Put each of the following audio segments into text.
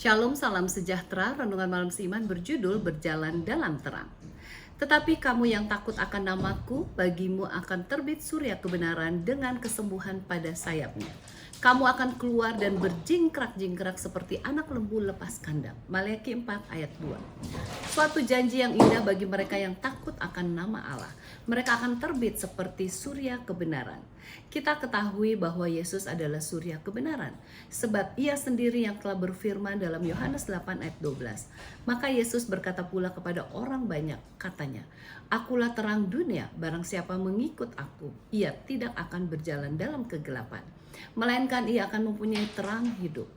Shalom, salam sejahtera. Renungan malam seiman berjudul Berjalan dalam Terang. Tetapi kamu yang takut akan namaku, bagimu akan terbit surya kebenaran dengan kesembuhan pada sayapnya. Kamu akan keluar dan berjingkrak-jingkrak seperti anak lembu lepas kandang. Maleakhi 4 ayat 2. Suatu janji yang indah bagi mereka yang takut akan nama Allah. Mereka akan terbit seperti surya kebenaran. Kita ketahui bahwa Yesus adalah surya kebenaran, sebab ia sendiri yang telah berfirman dalam Yohanes 8 ayat 12. Maka Yesus berkata pula kepada orang banyak, katanya, "Akulah terang dunia, barang siapa mengikut aku, ia tidak akan berjalan dalam kegelapan, melainkan ia akan mempunyai terang hidup."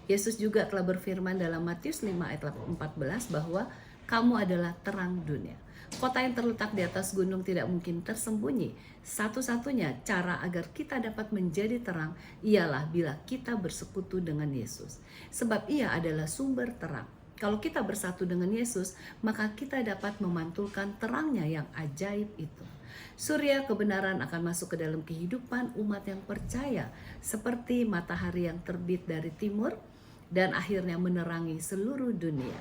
Yesus juga telah berfirman dalam Matius 5 ayat 14 bahwa kamu adalah terang dunia. Kota yang terletak di atas gunung tidak mungkin tersembunyi. Satu-satunya cara agar kita dapat menjadi terang ialah bila kita bersekutu dengan Yesus. Sebab ia adalah sumber terang. Kalau kita bersatu dengan Yesus, maka kita dapat memantulkan terangnya yang ajaib itu. Surya kebenaran akan masuk ke dalam kehidupan umat yang percaya, seperti matahari yang terbit dari timur dan akhirnya menerangi seluruh dunia.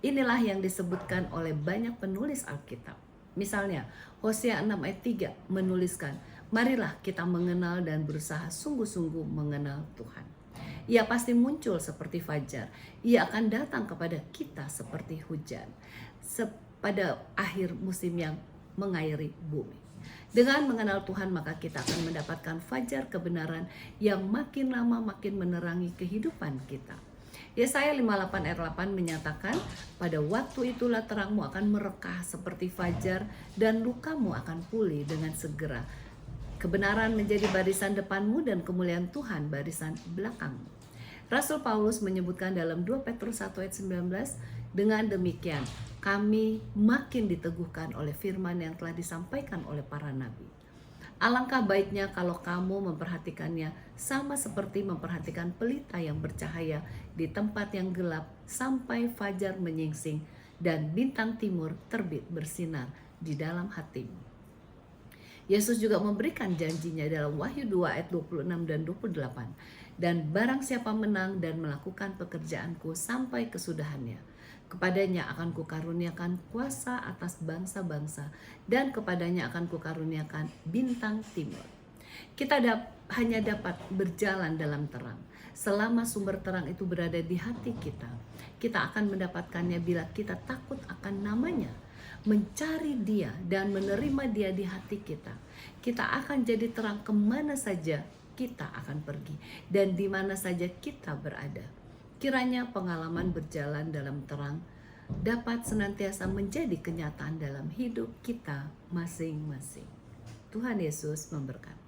Inilah yang disebutkan oleh banyak penulis Alkitab. Misalnya, Hosea 6 ayat 3 menuliskan, "Marilah kita mengenal dan berusaha sungguh-sungguh mengenal Tuhan. Ia pasti muncul seperti fajar. Ia akan datang kepada kita seperti hujan, pada akhir musim yang mengairi bumi." Dengan mengenal Tuhan, maka kita akan mendapatkan fajar kebenaran yang makin lama makin menerangi kehidupan kita. Yesaya 58 ayat 8 menyatakan, "Pada waktu itulah terangmu akan merekah seperti fajar dan lukamu akan pulih dengan segera. Kebenaran menjadi barisan depanmu dan kemuliaan Tuhan barisan belakangmu." Rasul Paulus menyebutkan dalam 2 Petrus 1 ayat 19, "Dengan demikian kami makin diteguhkan oleh firman yang telah disampaikan oleh para nabi. Alangkah baiknya kalau kamu memperhatikannya sama seperti memperhatikan pelita yang bercahaya di tempat yang gelap sampai fajar menyingsing dan bintang timur terbit bersinar di dalam hatimu." Yesus juga memberikan janjinya dalam Wahyu 2 ayat 26 dan 28. "Dan barang siapa menang dan melakukan pekerjaanku sampai kesudahannya, kepadanya akan kukaruniakan kuasa atas bangsa-bangsa, dan kepadanya akan kukaruniakan bintang timur." Kita hanya dapat berjalan dalam terang selama sumber terang itu berada di hati kita. Kita akan mendapatkannya bila kita takut akan namanya, mencari dia dan menerima dia di hati kita. Kita akan jadi terang kemana saja kita akan pergi dan di mana saja kita berada. Kiranya pengalaman berjalan dalam terang dapat senantiasa menjadi kenyataan dalam hidup kita masing-masing. Tuhan Yesus memberkati.